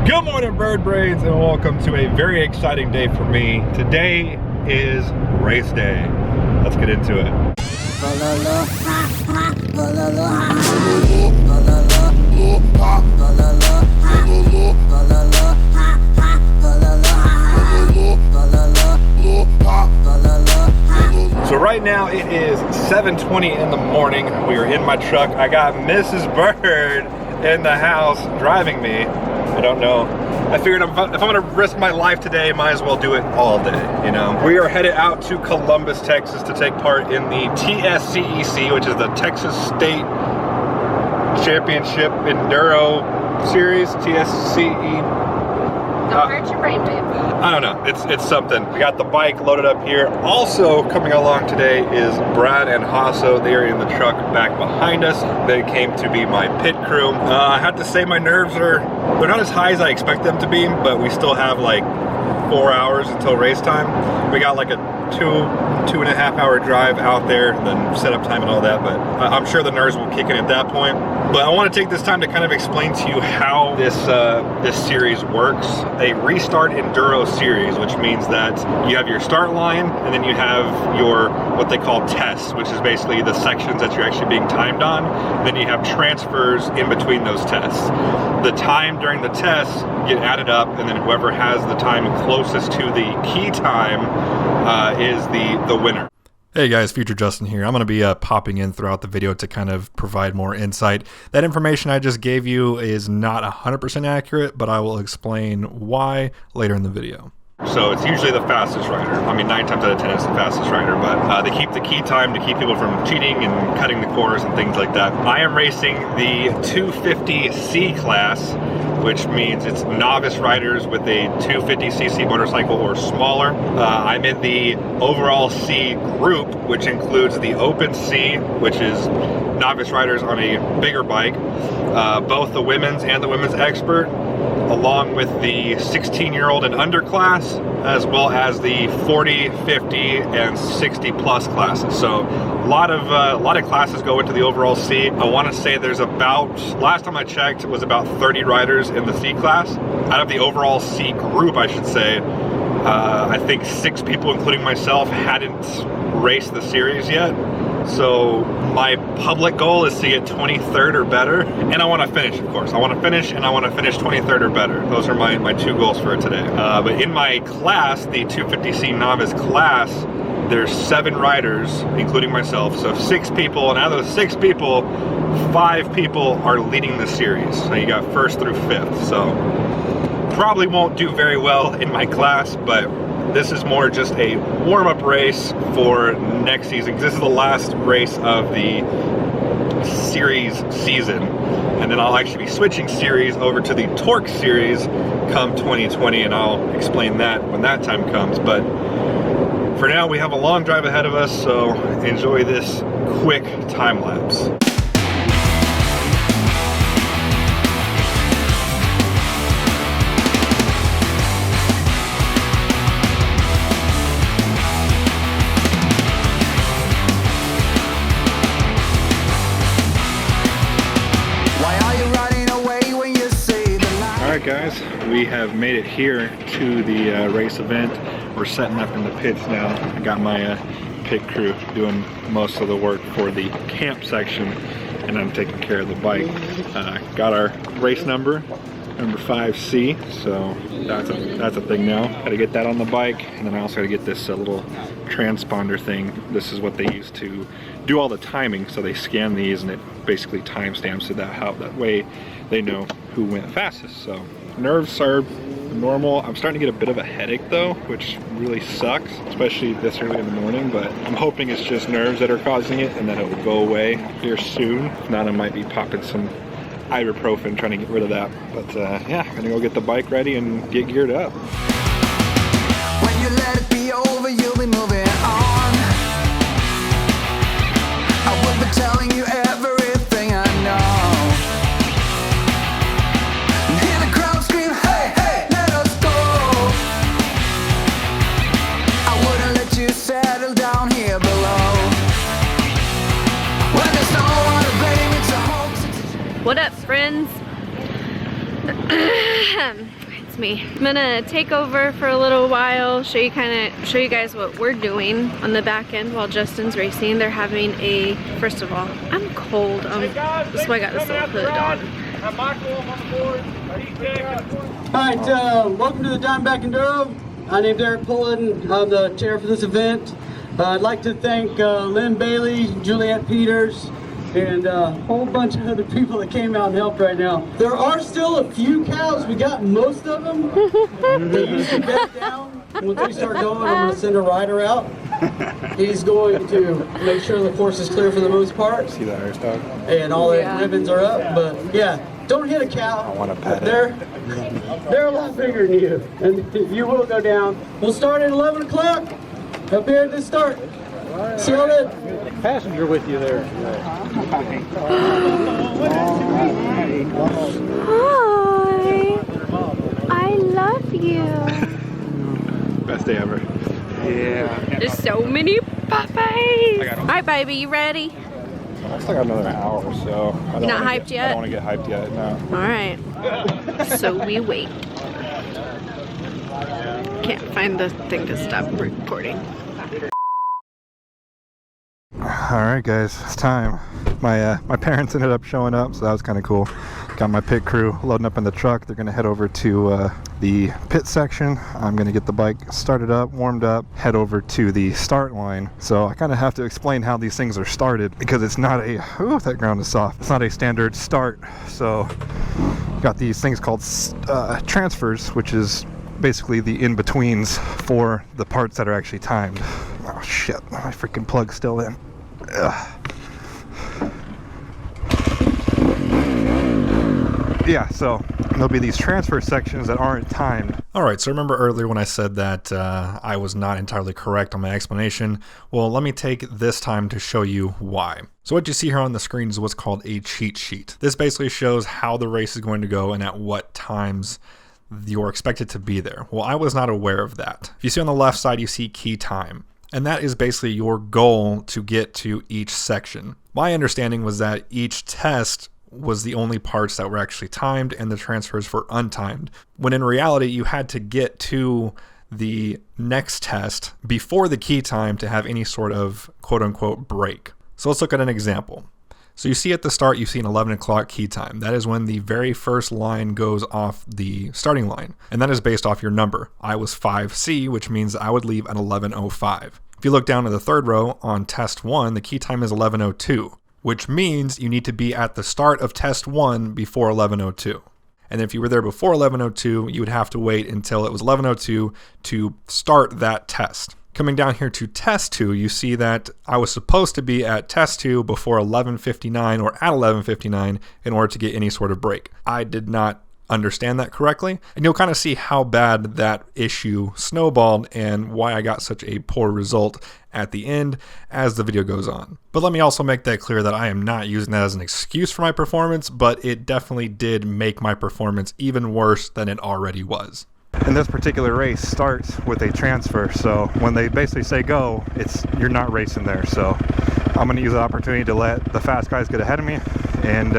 Good morning, bird brains, and welcome to a very exciting day for me. Today is race day. Let's get into it. So right now it is 7:20 in the morning. We are in my truck. I got Mrs. Bird in the house driving me. I don't know. I figured if I'm gonna risk my life today, might as well do it all day, you know? We are headed out to Columbus, Texas to take part in the TSCEC, which is the Texas State Championship Enduro Series, TSCE. Don't hurt your brainwave. I don't know, it's something. We got the bike loaded up here. Also coming along today is Brad and Hasso. They are in the truck back behind us. They came to be my pit crew. I have to say my nerves they're not as high as I expect them to be, but we still have like 4 hours until race time. We got like a two and a half hour drive out there, then setup time and all that, but I'm sure the nerves will kick in at that point. But I want to take this time to kind of explain to you how this series works. A restart enduro series, which means that you have your start line and then you have your what they call tests, which is basically the sections that you're actually being timed on. And then you have transfers in between those tests. The time during the tests get added up, and then whoever has the time closest to the key time is the winner. Hey guys, Future Justin here. I'm going to be popping in throughout the video to kind of provide more insight. That information I just gave you is not 100% accurate, but I will explain why later in the video. So it's usually the fastest rider. I mean, 9 times out of 10 it's the fastest rider, but they keep the key time to keep people from cheating and cutting the corners and things like that. I am racing the 250C class, which means it's novice riders with a 250cc motorcycle or smaller. I'm in the overall C group, which includes the open C, which is novice riders on a bigger bike, both the women's and the women's expert, along with the 16-year-old and under class, as well as the 40, 50, and 60 plus classes. So a lot of classes go into the overall C. I want to say there's about, last time I checked, it was about 30 riders in the C class. Out of the overall C group, I should say, I think 6 people, including myself, hadn't raced the series yet. So my public goal is to get 23rd or better, and I want to finish, of course. I want to finish, and I want to finish 23rd or better. Those are my 2 goals for today. But in my class, the 250C novice class, there's 7 riders, including myself. So 6 people, and out of those 6 people, 5 people are leading the series. So you got 1st through 5th. So probably won't do very well in my class, but this is more just a warm-up race for next season. This is the last race of the series season, and then I'll actually be switching series over to the Torque series come 2020, and I'll explain that when that time comes. But for now, we have a long drive ahead of us, so enjoy this quick time lapse. Guys, we have made it here to the race event. We're setting up in the pits now. I got my pit crew doing most of the work for the camp section, and I'm taking care of the bike. Got our race number 5C, so that's a thing now. Got to get that on the bike, and then I also got to get this little transponder thing. This is what they use to do all the timing. So they scan these, and it basically timestamps it that way they know who went fastest. So nerves are normal. I'm starting to get a bit of a headache though, which really sucks, especially this early in the morning, but I'm hoping it's just nerves that are causing it and that it will go away here soon. If not, I might be popping some ibuprofen trying to get rid of that. But yeah, I'm gonna go get the bike ready and get geared up. When you let it be over, you'll be moving on. I will be telling you everything I know. Hear the crowd scream, hey, hey, let us go. I wouldn't let you settle down here below. When there's no one to blame, it's a hoax. What up, friends? It's me. I'm gonna take over for a little while, show you guys what we're doing on the back end while Justin's racing. They're having a, first of all, I'm cold. That's why I got this little hood on. Alright, welcome to the Diamondback Enduro. My name's Eric Pullen. I'm the chair for this event. I'd like to thank Lynn Bailey, Juliette Peters, and a whole bunch of other people that came out and helped right now. There are still a few cows. We got most of them. They usually bed down. Once we start going, I'm going to send a rider out. He's going to make sure the course is clear for the most part. See that horse dog? And all the ribbons are up. But yeah, don't hit a cow. I want to pet it. They're a lot bigger than you, and you will go down. We'll start at 11 o'clock up here at the start. See y'all then. Passenger with you there. Hi. I love you. Best day ever. Yeah. There's so many puppies. Alright, baby, you ready? I still got another hour or so. You're not hyped yet? I don't want to get hyped yet, no. Alright. So we wait. Can't find the thing to stop recording. Alright guys, it's time. My parents ended up showing up, so that was kind of cool. Got my pit crew loading up in the truck. They're going to head over to the pit section. I'm going to get the bike started up, warmed up, head over to the start line. So I kind of have to explain how these things are started because it's not a, ooh, that ground is soft. It's not a standard start. So got these things called transfers, which is basically the in-betweens for the parts that are actually timed. Oh shit, my freaking plug's still in. Ugh. Yeah, so there'll be these transfer sections that aren't timed. Alright, so remember earlier when I said that I was not entirely correct on my explanation? Well, let me take this time to show you why. So what you see here on the screen is what's called a cheat sheet. This basically shows how the race is going to go and at what times you're expected to be there. Well, I was not aware of that. If you see on the left side, you see key time. And that is basically your goal to get to each section. My understanding was that each test was the only parts that were actually timed and the transfers were untimed. When in reality, you had to get to the next test before the key time to have any sort of quote unquote break. So let's look at an example. So you see at the start, you see an 11 o'clock key time. That is when the very first line goes off the starting line. And that is based off your number. I was 5C, which means I would leave at 11:05. If you look down to the third row on test 1, the key time is 11:02, which means you need to be at the start of test 1 before 11:02. And if you were there before 11:02, you would have to wait until it was 11:02 to start that test. Coming down here to test 2, you see that I was supposed to be at test 2 before 11:59 or at 11:59 in order to get any sort of break. I did not understand that correctly, and you'll kind of see how bad that issue snowballed and why I got such a poor result at the end as the video goes on. But let me also make that clear that I am not using that as an excuse for my performance, but it definitely did make my performance even worse than it already was. And this particular race starts with a transfer, so when they basically say go, you're not racing there. So I'm going to use the opportunity to let the fast guys get ahead of me and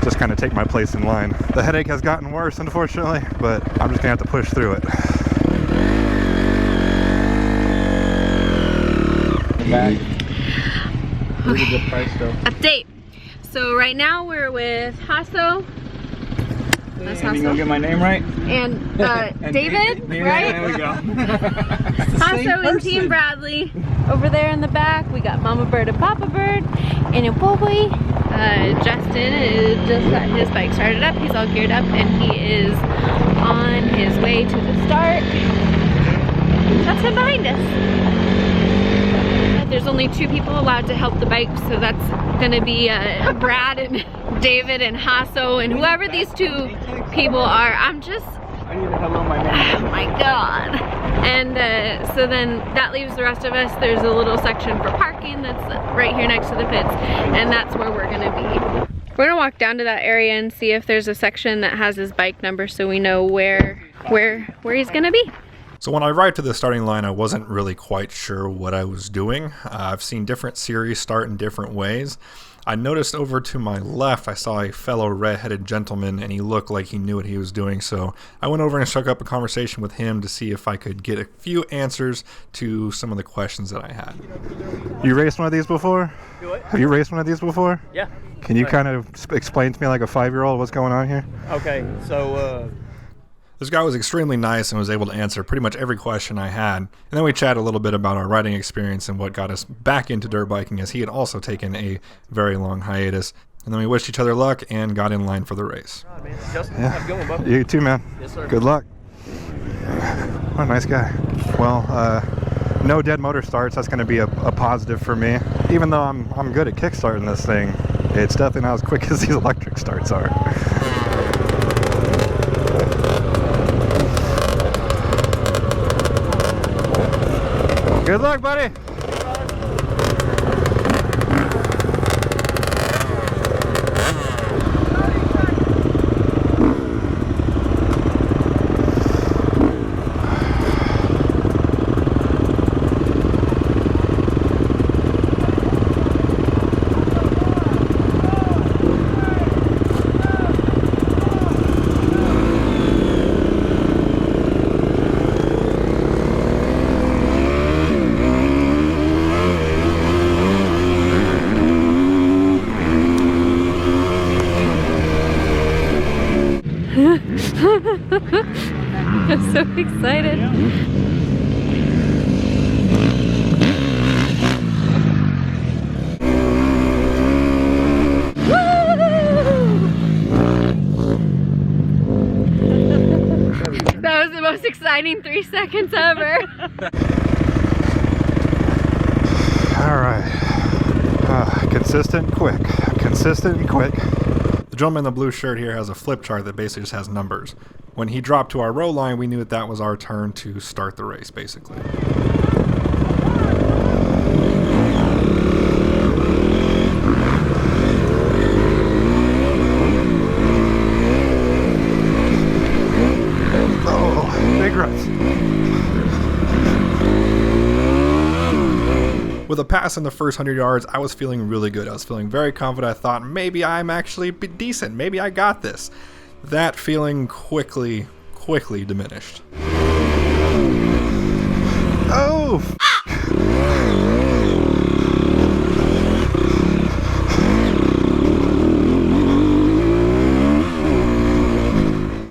just kind of take my place in line. The headache has gotten worse, unfortunately, but I'm just going to have to push through it. Back. Really good price though. Update. So right now we're with Hasso. That's You gonna get my name right? And David, right? There we go. Hasso and Team Bradley. Over there in the back, we got Mama Bird and Papa Bird. And a boy, Justin just got his bike started up. He's all geared up and he is on his way to the start. That's him behind us. There's only 2 people allowed to help the bike, so that's gonna be Brad and David and Hasso and whoever these 2 people are. I need to hello my name. Oh my god. And so then that leaves the rest of us. There's a little section for parking that's right here next to the pits, and that's where we're gonna be. We're gonna walk down to that area and see if there's a section that has his bike number so we know where he's gonna be. So when I arrived to the starting line, I wasn't really quite sure what I was doing. I've seen different series start in different ways. I noticed over to my left, I saw a fellow red-headed gentleman, and he looked like he knew what he was doing, so I went over and struck up a conversation with him to see if I could get a few answers to some of the questions that I had. You raced one of these before? What? Have you raced one of these before? Yeah. Can you kind of explain to me like a 5-year-old what's going on here? Okay, so This guy was extremely nice and was able to answer pretty much every question I had. And then we chatted a little bit about our riding experience and what got us back into dirt biking, as he had also taken a very long hiatus. And then we wished each other luck and got in line for the race. oh, man. Justin, have a good one, bud. You too, man. Yes, sir. Good luck. What a nice guy. Well, no dead motor starts. That's going to be a positive for me. Even though I'm good at kickstarting this thing, it's definitely not as quick as these electric starts are. Good luck, buddy. I'm so excited. That was the most exciting 3 seconds ever. All right. Consistent and quick. Consistent and quick. The gentleman in the blue shirt here has a flip chart that basically just has numbers. When he dropped to our row line, we knew that was our turn to start the race, basically. Oh, big ruts. With a pass in the first 100 yards, I was feeling really good. I was feeling very confident. I thought maybe I'm actually decent. Maybe I got this. That feeling quickly diminished. Oh!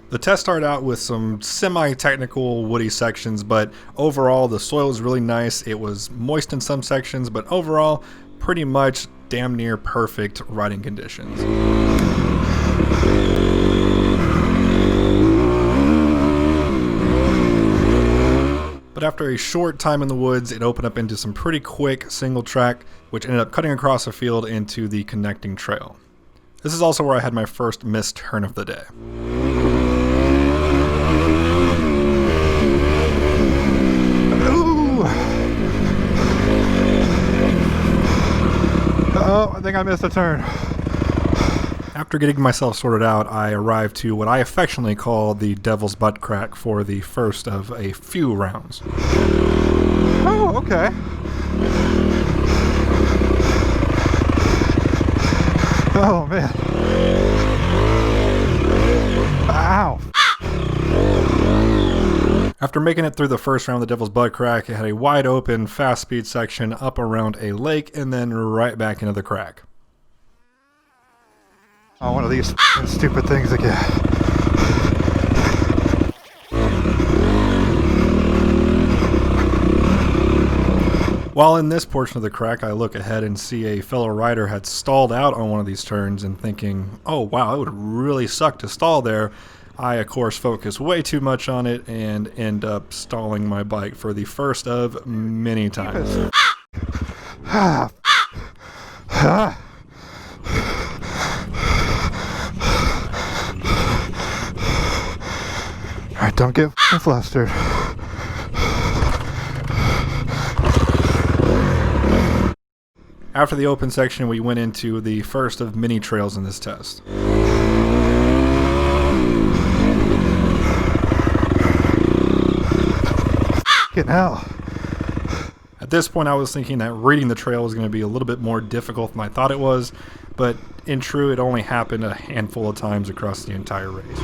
The test started out with some semi-technical woody sections, but overall the soil was really nice. It was moist in some sections, but overall pretty much damn near perfect riding conditions. But after a short time in the woods, it opened up into some pretty quick single track, which ended up cutting across a field into the connecting trail. This is also where I had my first missed turn of the day. Ooh. Oh, I think I missed a turn. After getting myself sorted out, I arrived to what I affectionately call the Devil's Butt Crack for the first of a few rounds. Oh, okay. Oh, man. Ow. After making it through the first round of the Devil's Butt Crack, it had a wide open, fast speed section up around a lake and then right back into the crack. Oh, one of these stupid things again. While in this portion of the crack, I look ahead and see a fellow rider had stalled out on one of these turns, and thinking, oh wow, it would really suck to stall there. I, of course, focus way too much on it and end up stalling my bike for the first of many times. Alright, don't get flustered. After the open section, we went into the first of many trails in this test. Fucking hell. At this point, I was thinking that reading the trail was going to be a little bit more difficult than I thought it was, but in true, it only happened a handful of times across the entire race.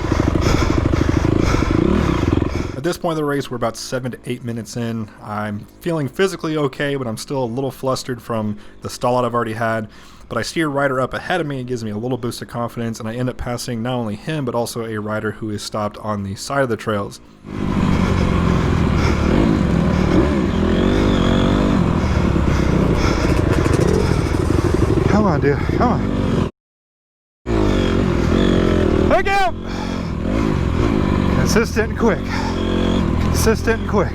At this point of the race, we're about 7 to 8 minutes in. I'm feeling physically okay, but I'm still a little flustered from the stall out I've already had. But I see a rider up ahead of me. It gives me a little boost of confidence, and I end up passing not only him, but also a rider who is stopped on the side of the trails. Come on, dude. Come on. Look out! Consistent and quick. Consistent and quick.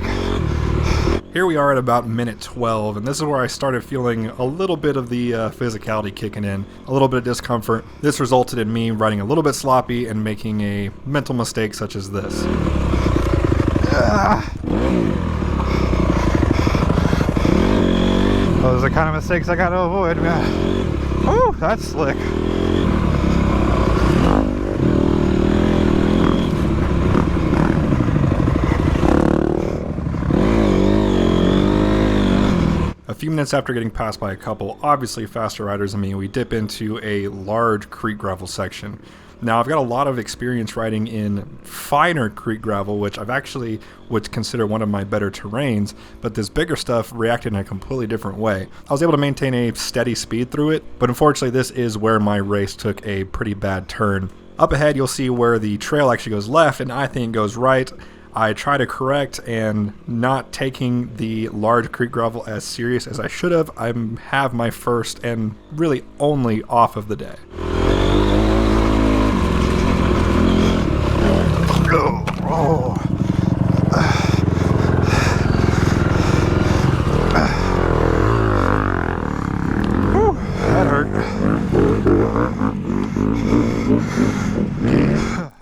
Here we are at about minute 12, and this is where I started feeling a little bit of the physicality kicking in, a little bit of discomfort. This resulted in me riding a little bit sloppy and making a mental mistake such as this. Those are the kind of mistakes I gotta avoid, man. Ooh, that's slick. A few minutes after getting passed by a couple obviously faster riders than me, we dip into a large creek gravel section. Now, I've got a lot of experience riding in finer creek gravel, which I've actually would consider one of my better terrains, but this bigger stuff reacted in a completely different way. I was able to maintain a steady speed through it, but unfortunately this is where my race took a pretty bad turn. Up ahead, you'll see where the trail actually goes left and I think goes right. I try to correct, and not taking the large creek gravel as serious as I should have, I have my first and really only off of the day. Oh. Whew, that hurt.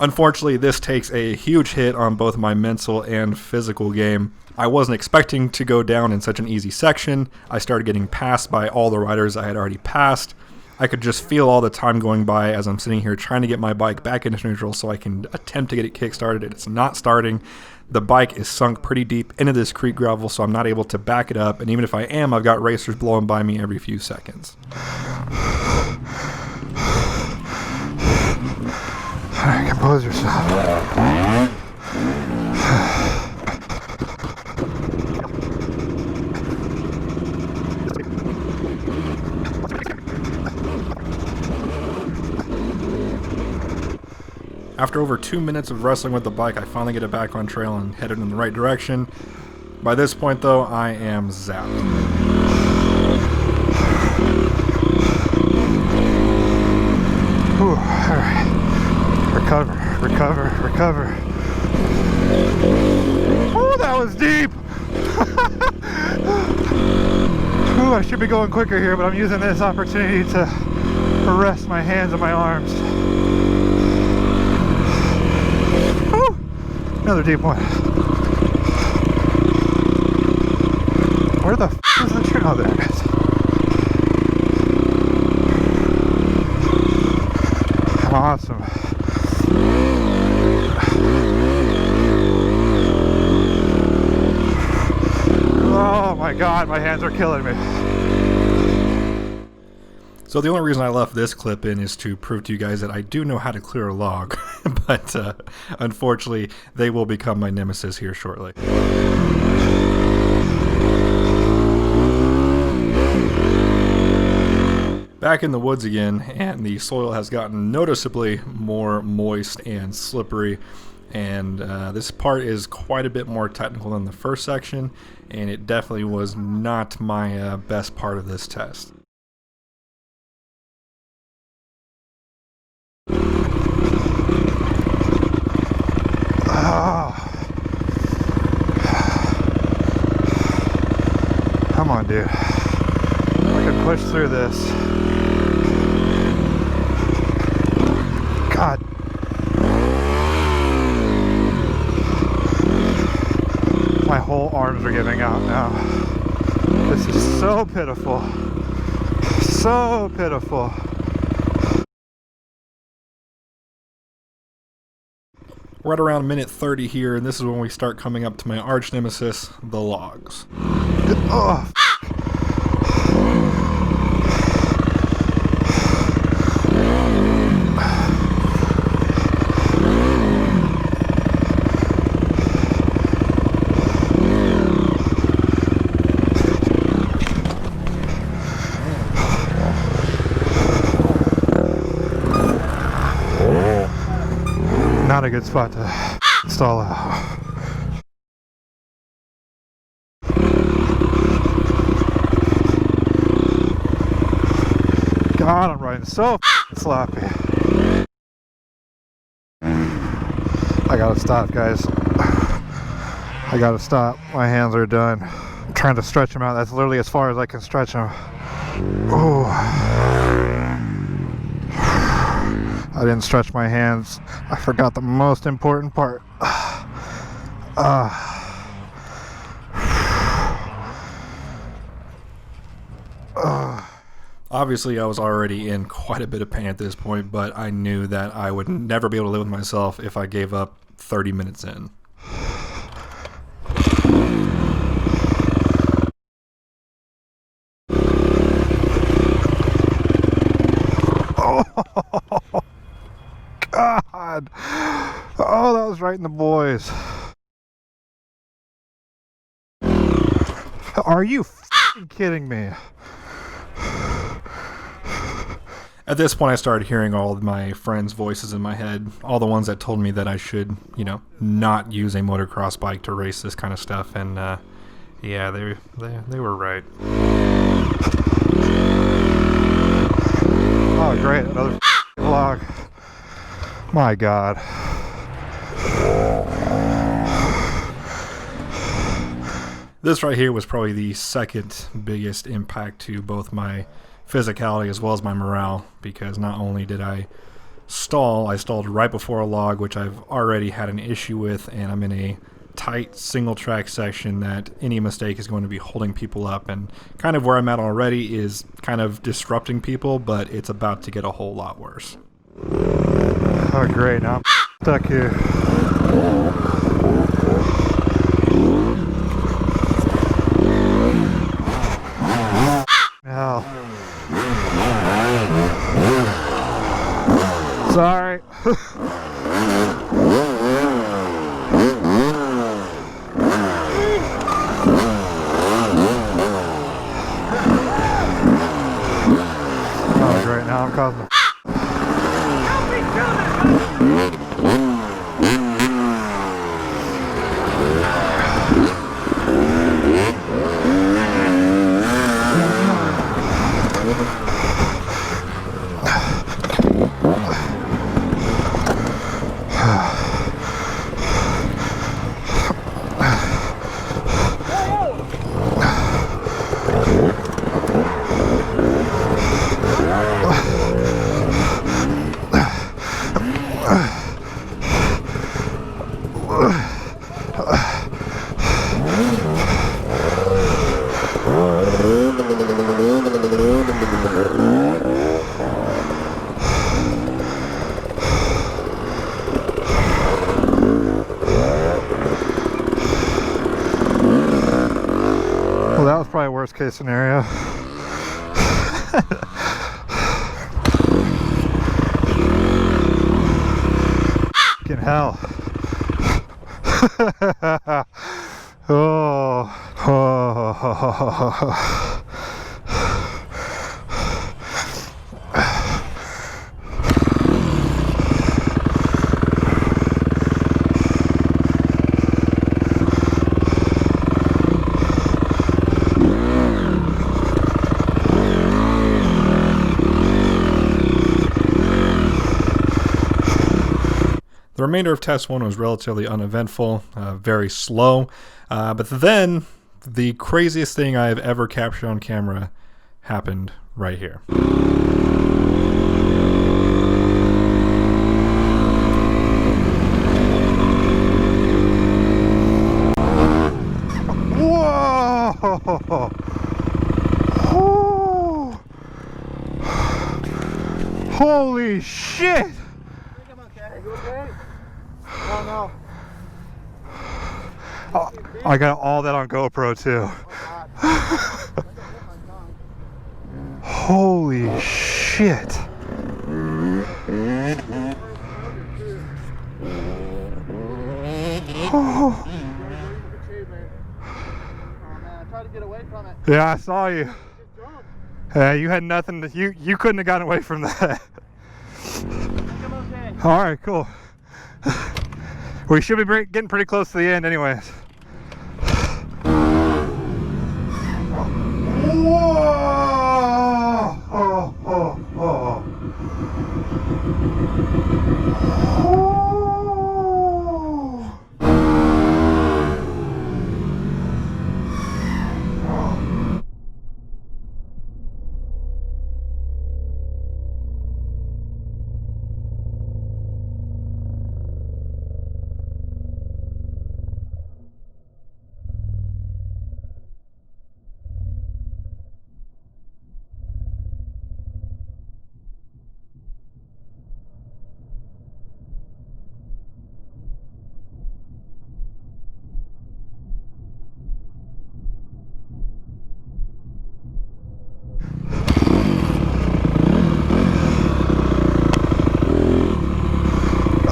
Unfortunately, this takes a huge hit on both my mental and physical game. I wasn't expecting to go down in such an easy section. I started getting passed by all the riders I had already passed. I could just feel all the time going by as I'm sitting here trying to get my bike back into neutral so I can attempt to get it kick-started. It's not starting. The bike is sunk pretty deep into this creek gravel, so I'm not able to back it up. And even if I am, I've got racers blowing by me every few seconds. All right, compose yourself. After over 2 minutes of wrestling with the bike, I finally get it back on trail and headed in the right direction. By this point, though, I am zapped. Whew, all right. Recover, recover, recover. Oh, that was deep! Ooh, I should be going quicker here, but I'm using this opportunity to rest my hands and my arms. Ooh, another deep one. Where the f is the trail? Oh, there it is. Awesome. Oh my God, my hands are killing me. So the only reason I left this clip in is to prove to you guys that I do know how to clear a log, but unfortunately they will become my nemesis here shortly. Back in the woods again, and the soil has gotten noticeably more moist and slippery, and this part is quite a bit more technical than the first section, and it definitely was not my best part of this test. Oh. Come on, dude. I can push through this. God. My whole arms are giving out now. This is so pitiful. So pitiful. We're at around minute 30 here, and this is when we start coming up to my arch nemesis, the logs. Oh. a good spot to stall out. God, I'm riding so sloppy. I gotta stop, guys. I gotta stop. My hands are done. I'm trying to stretch them out. That's literally as far as I can stretch them. Oh. I didn't stretch my hands. I forgot the most important part. Obviously, I was already in quite a bit of pain at this point, but I knew that I would never be able to live with myself if I gave up 30 minutes in. Oh, God. Oh, that was right in the boys. Are you f***ing kidding me? At this point, I started hearing all of my friends' voices in my head, all the ones that told me that I should, you know, not use a motocross bike to race this kind of stuff, and yeah, they were right. Oh, great, another vlog. My God. This right here was probably the second biggest impact to both my physicality as well as my morale, because not only did I stall, I stalled right before a log, which I've already had an issue with, and I'm in a tight single track section that any mistake is going to be holding people up, and kind of where I'm at already is kind of disrupting people, but it's about to get a whole lot worse. Oh great, now I'm stuck here. Hell. Sorry. Oh great, now I'm causing a Well, that was probably worst case scenario. Fucking hell. Oh. The remainder of test one was relatively uneventful, very slow, but then the craziest thing I have ever captured on camera happened right here. Whoa! Oh. Holy shit! Oh, I got all that on GoPro too. Holy shit. Oh. Yeah, I saw you. Yeah, you had nothing to, you couldn't have gotten away from that. All right, cool. We should be getting pretty close to the end anyways.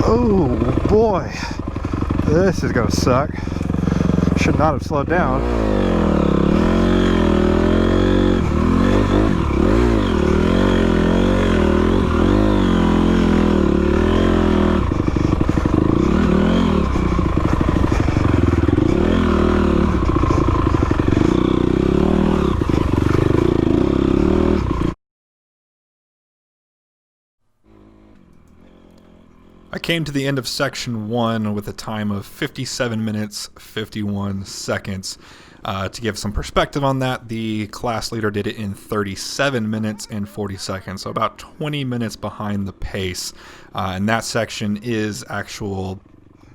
Oh boy, this is gonna suck. Should not have slowed down. I came to the end of section 1 with a time of 57 minutes 51 seconds. To give some perspective on that, the class leader did it in 37 minutes and 40 seconds, so about 20 minutes behind the pace. And that section is actual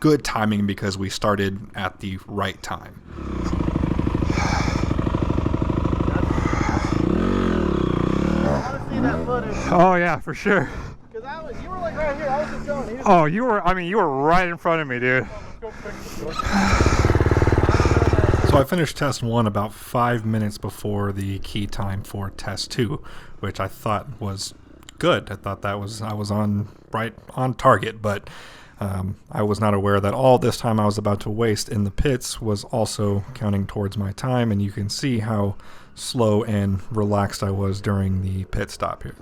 good timing because we started at the right time. Oh yeah, for sure. You were like right here. I was just showing you. Oh, you were right in front of me, dude. So I finished test 1 about 5 minutes before the key time for test 2, which I thought was good. I thought I was right on target, but I was not aware that all this time I was about to waste in the pits was also counting towards my time, and you can see how slow and relaxed I was during the pit stop here.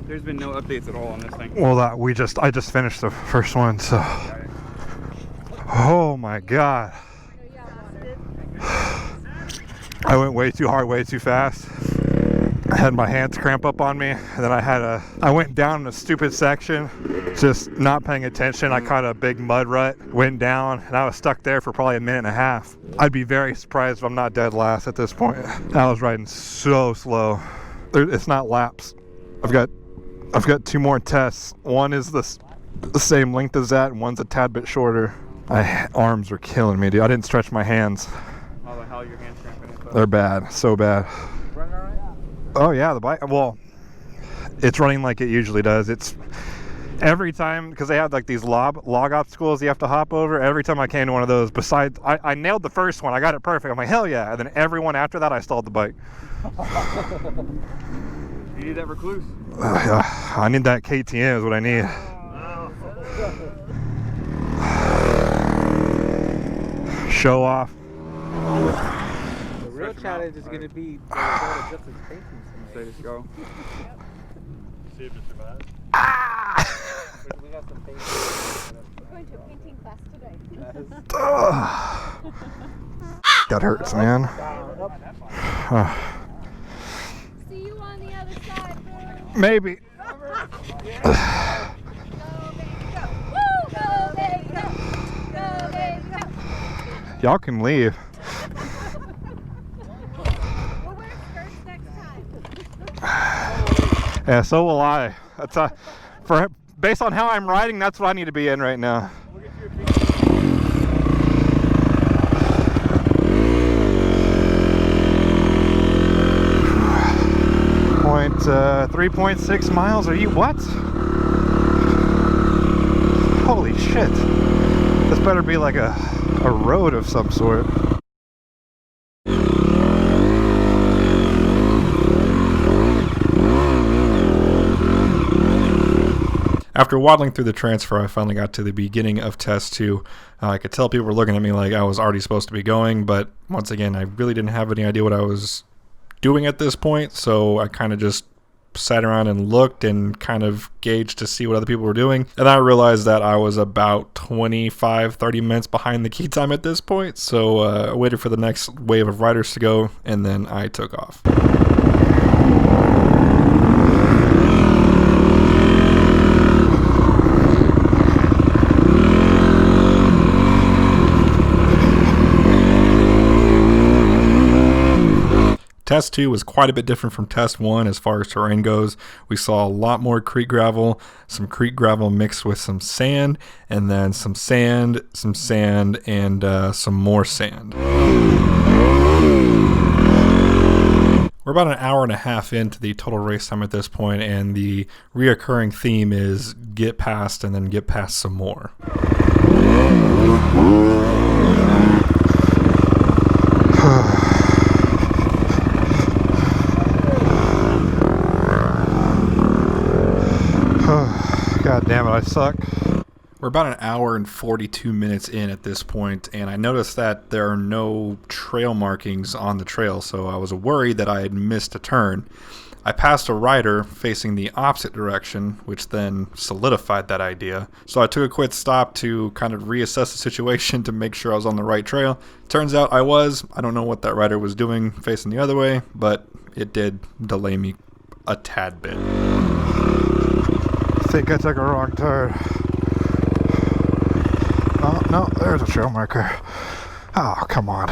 There's been no updates at all on this thing. Well, I just finished the first one, so. Oh my god. I went way too hard, way too fast. I had my hands cramp up on me, and then I went down in a stupid section, just not paying attention. I caught a big mud rut, went down, and I was stuck there for probably a minute and a half. I'd be very surprised if I'm not dead last at this point. I was riding so slow. It's not laps. I've got 2 more tests. One is the same length as that, and one's a tad bit shorter. My arms are killing me, dude. I didn't stretch my hands. How the hell your hands cramping? They're bad, so bad. Running all right? Oh yeah, the bike. Well, it's running like it usually does. It's every time, because they have like these log obstacles you have to hop over. Every time I came to one of those, besides I nailed the first one, I got it perfect. I'm like, hell yeah! And then every one after that, I stalled the bike. You need that recluse? I need that KTM is what I need. Show off. The real challenge is going to be just as painting. Let's go. See if it survives. We got some painting. We're going to a painting class today. That hurts, man. See you on the other side, bro. Maybe. Go, baby, go. Go, baby, go. Y'all can leave. We'll wear skirts next time. Yeah, so will I. That's based on how I'm riding, that's what I need to be in right now. 3.6 miles. Are you what? Holy shit. This better be like a road of some sort. After waddling through the transfer, I finally got to the beginning of test 2. I could tell people were looking at me like I was already supposed to be going, but once again, I really didn't have any idea what I was doing at this point, so I kind of just sat around and looked and kind of gauged to see what other people were doing, and I realized that I was about 25-30 minutes behind the key time at this point, so I waited for the next wave of riders to go, and then I took off. Test 2 was quite a bit different from Test 1 as far as terrain goes. We saw a lot more creek gravel, some creek gravel mixed with some sand, and then some sand, and some more sand. We're about an hour and a half into the total race time at this point, and the reoccurring theme is get past and then get past some more. God damn it, I suck. We're about an hour and 42 minutes in at this point, and I noticed that there are no trail markings on the trail, so I was worried that I had missed a turn. I passed a rider facing the opposite direction, which then solidified that idea. So I took a quick stop to kind of reassess the situation to make sure I was on the right trail. Turns out I was. I don't know what that rider was doing facing the other way, but it did delay me a tad bit. I think I took a wrong turn. Oh, no, there's a trail marker. Oh, come on.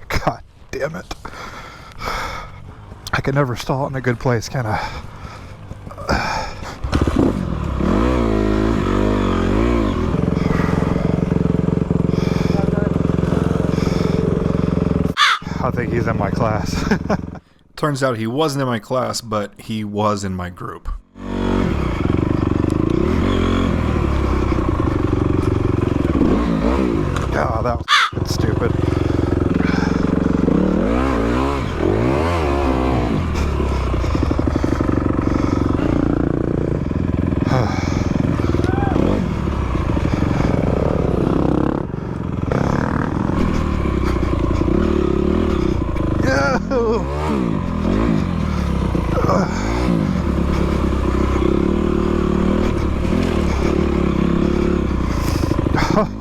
God damn it. I can never stall in a good place, can I? I think he's in my class. Turns out he wasn't in my class, but he was in my group. Oh, that was stupid.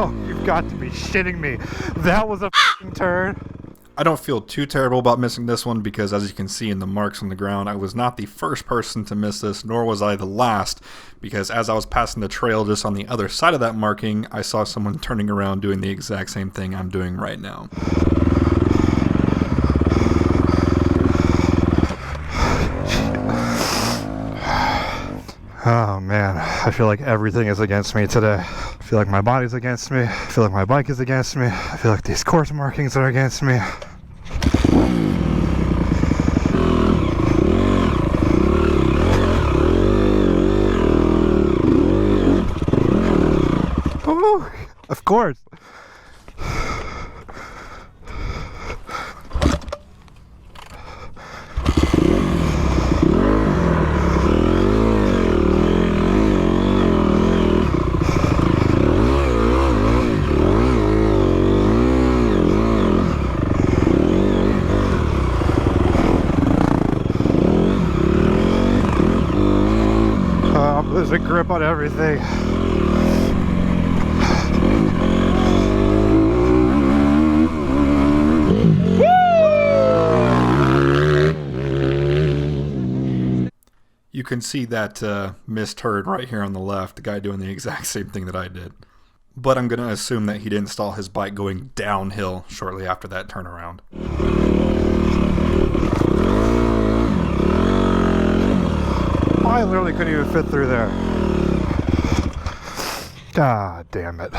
Oh, you've got to be shitting me. That was a f***ing turn. I don't feel too terrible about missing this one because, as you can see in the marks on the ground, I was not the first person to miss this, nor was I the last, because as I was passing the trail just on the other side of that marking, I saw someone turning around doing the exact same thing I'm doing right now. Oh man, I feel like everything is against me today. I feel like my body's against me. I feel like my bike is against me. I feel like these course markings are against me. Ooh, of course. There's a grip on everything. You can see that missed turn right here on the left, the guy doing the exact same thing that I did. But I'm going to assume that he didn't stall his bike going downhill shortly after that turnaround. I literally couldn't even fit through there. God damn it.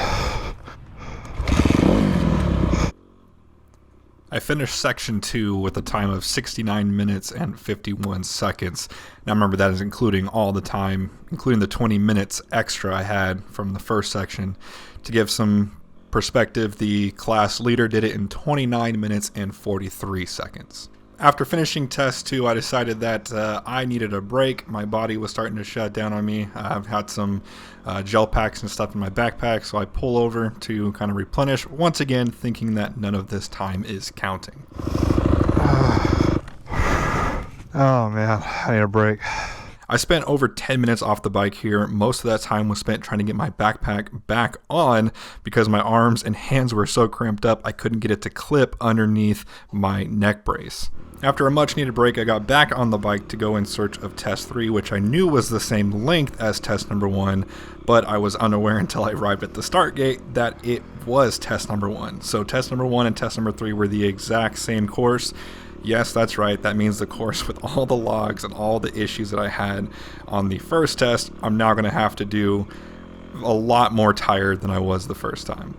I finished section 2 with a time of 69 minutes and 51 seconds. Now remember, that is including all the time, including the 20 minutes extra I had from the first section. To give some perspective, the class leader did it in 29 minutes and 43 seconds. After finishing test 2, I decided that I needed a break. My body was starting to shut down on me. I've had some gel packs and stuff in my backpack, so I pull over to kind of replenish, once again thinking that none of this time is counting. Oh man, I need a break. I spent over 10 minutes off the bike here. Most of that time was spent trying to get my backpack back on because my arms and hands were so cramped up I couldn't get it to clip underneath my neck brace. After a much needed break, I got back on the bike to go in search of test 3, which I knew was the same length as test number 1, but I was unaware until I arrived at the start gate that it was test number 1. So test number 1 and test number 3 were the exact same course. Yes, that's right. That means the course with all the logs and all the issues that I had on the first test, I'm now going to have to do a lot more tired than I was the first time.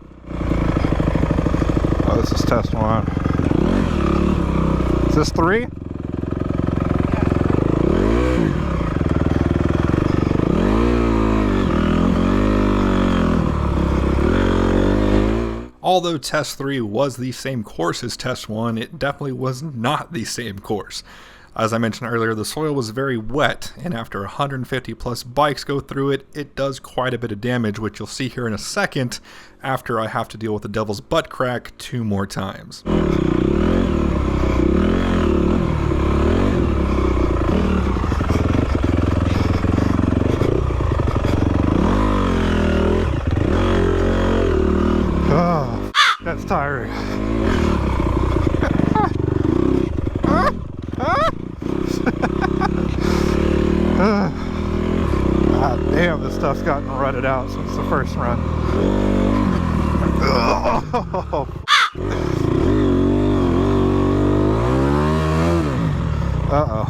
Oh, this is test 1. Is this 3? Although test 3 was the same course as test 1, it definitely was not the same course. As I mentioned earlier, the soil was very wet, and after 150 plus bikes go through it, it does quite a bit of damage, which you'll see here in a second after I have to deal with the devil's butt crack 2 more times. That's tiring. God damn, this stuff's gotten rutted out since the first run. Uh-oh.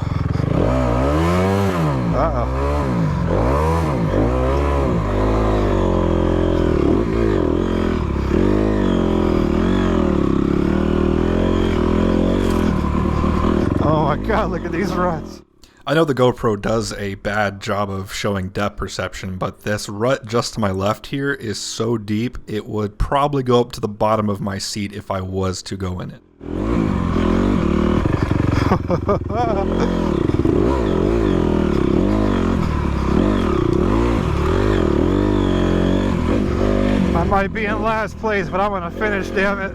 Oh my god, look at these ruts. I know the GoPro does a bad job of showing depth perception, but this rut just to my left here is so deep, it would probably go up to the bottom of my seat if I was to go in it. I might be in last place, but I'm gonna finish, damn it.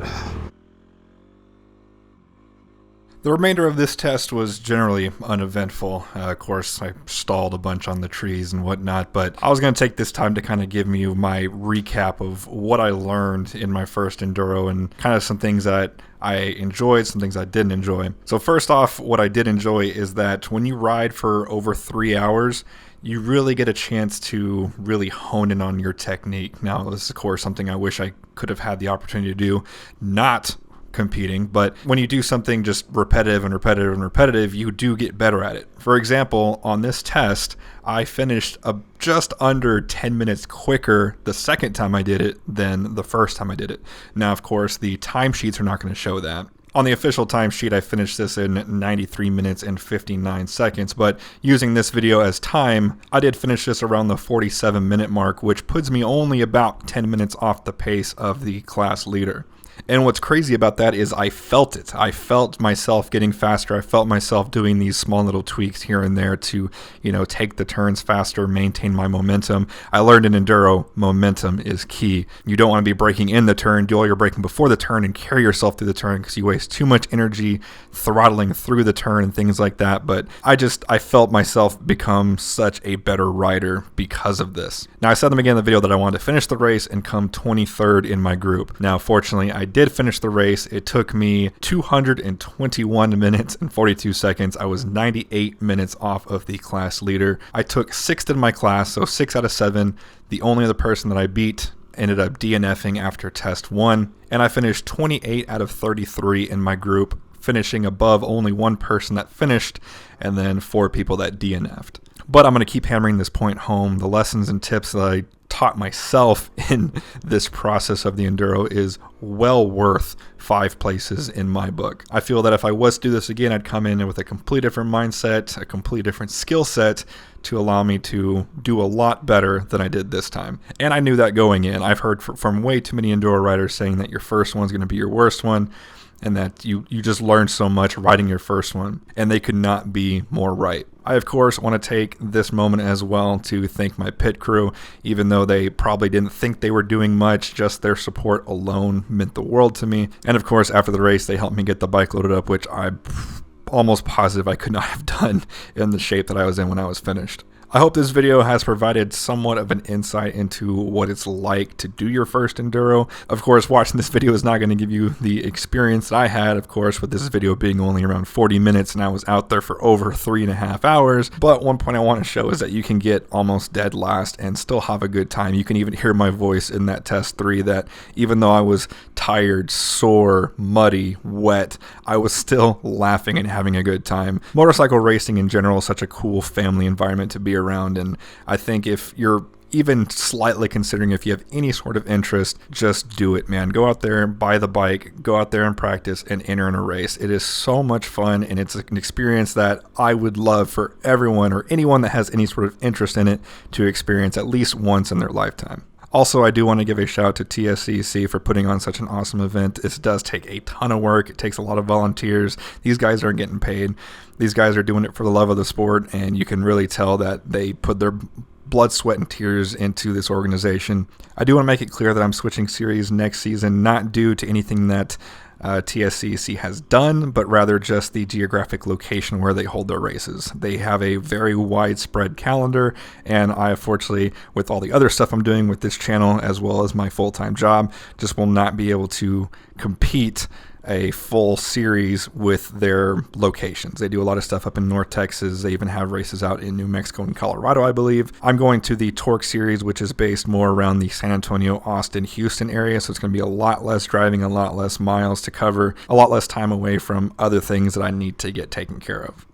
The remainder of this test was generally uneventful. Of course, I stalled a bunch on the trees and whatnot, but I was going to take this time to kind of give you my recap of what I learned in my first Enduro and kind of some things that I enjoyed, some things I didn't enjoy. So first off, what I did enjoy is that when you ride for over 3 hours, you really get a chance to really hone in on your technique. Now, this is of course something I wish I could have had the opportunity to do, not competing, but when you do something just repetitive and repetitive and repetitive, you do get better at it. For example, on this test, I finished just under 10 minutes quicker the second time I did it than the first time I did it. Now, of course, the timesheets are not going to show that. On the official timesheet, I finished this in 93 minutes and 59 seconds, but using this video as time, I did finish this around the 47-minute mark, which puts me only about 10 minutes off the pace of the class leader. And what's crazy about that is I felt it. I felt myself getting faster. I felt myself doing these small little tweaks here and there to, take the turns faster, maintain my momentum. I learned in Enduro, momentum is key. You don't want to be braking in the turn, do all your braking before the turn and carry yourself through the turn because you waste too much energy throttling through the turn and things like that. But I felt myself become such a better rider because of this. Now, I said them again in the video that I wanted to finish the race and come 23rd in my group. Now, fortunately, I did finish the race. It took me 221 minutes and 42 seconds. I was 98 minutes off of the class leader. I took 6th in my class, so 6 out of 7. The only other person that I beat ended up DNFing after test 1, and I finished 28 out of 33 in my group, finishing above only one person that finished and then 4 people that DNF'd. But I'm going to keep hammering this point home. The lessons and tips that I taught myself in this process of the Enduro is well worth 5 places in my book. I feel that if I was to do this again, I'd come in with a complete different mindset, a complete different skill set to allow me to do a lot better than I did this time. And I knew that going in. I've heard from way too many Enduro riders saying that your first one's going to be your worst one, and that you just learn so much riding your first one, and they could not be more right. I, of course, want to take this moment as well to thank my pit crew. Even though they probably didn't think they were doing much, just their support alone meant the world to me. And of course, after the race, they helped me get the bike loaded up, which I'm almost positive I could not have done in the shape that I was in when I was finished. I hope this video has provided somewhat of an insight into what it's like to do your first Enduro. Of course, watching this video is not going to give you the experience that I had, of course, with this video being only around 40 minutes and I was out there for over 3.5 hours. But one point I want to show is that you can get almost dead last and still have a good time. You can even hear my voice in that test 3 that even though I was tired, sore, muddy, wet, I was still laughing and having a good time. Motorcycle racing in general is such a cool family environment to be around, and I think if you're even slightly considering if you have any sort of interest, just do it, man. Go out there, buy the bike, go out there and practice and enter in a race. It is so much fun, and it's an experience that I would love for everyone or anyone that has any sort of interest in it to experience at least once in their lifetime. Also, I do want to give a shout out to TSCEC for putting on such an awesome event. This does take a ton of work. It takes a lot of volunteers. These guys aren't getting paid. These guys are doing it for the love of the sport, and you can really tell that they put their blood, sweat, and tears into this organization. I do want to make it clear that I'm switching series next season, not due to anything that TSCEC has done, but rather just the geographic location where they hold their races. They have a very widespread calendar, and I, unfortunately, with all the other stuff I'm doing with this channel, as well as my full-time job, just will not be able to compete a full series with their locations. They do a lot of stuff up in North Texas. They even have races out in New Mexico and Colorado, I believe. I'm going to the Torque series, which is based more around the San Antonio, Austin, Houston area. So it's going to be a lot less driving, a lot less miles to cover, a lot less time away from other things that I need to get taken care of.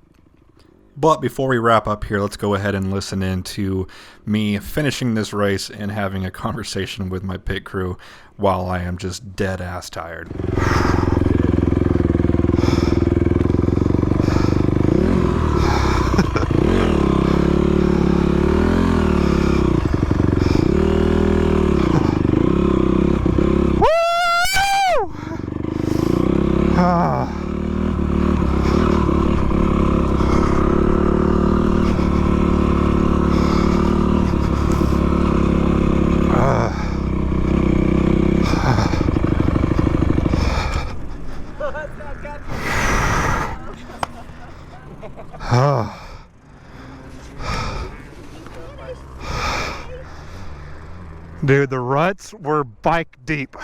But before we wrap up here, let's go ahead and listen in to me finishing this race and having a conversation with my pit crew while I am just dead ass tired. Dude, the ruts were bike deep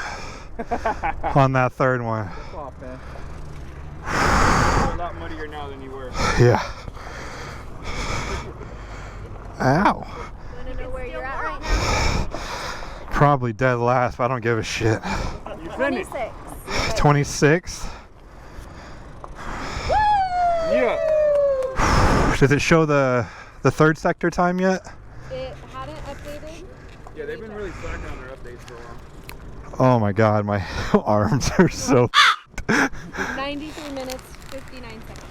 on that third one. Off, man. You're a lot muddier now than you were. Yeah. Ow. Want to know where you're at right now? Probably dead last, but I don't give a shit. You finished. 26. 26. Yeah. Does it show the third sector time yet? It hadn't updated. Yeah, they've been really slacking on their updates for a while. Oh my god, my arms are so 93 minutes, 59 seconds.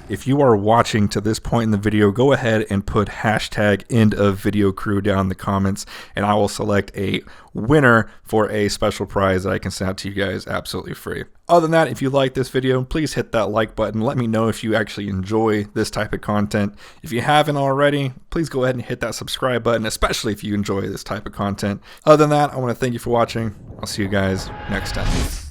If you are watching to this point in the video, go ahead and put hashtag end of video crew down in the comments, and I will select a winner for a special prize that I can send out to you guys absolutely free. Other than that, if you like this video, please hit that like button. Let me know if you actually enjoy this type of content. If you haven't already, please go ahead and hit that subscribe button, especially if you enjoy this type of content. Other than that, I want to thank you for watching. I'll see you guys next time.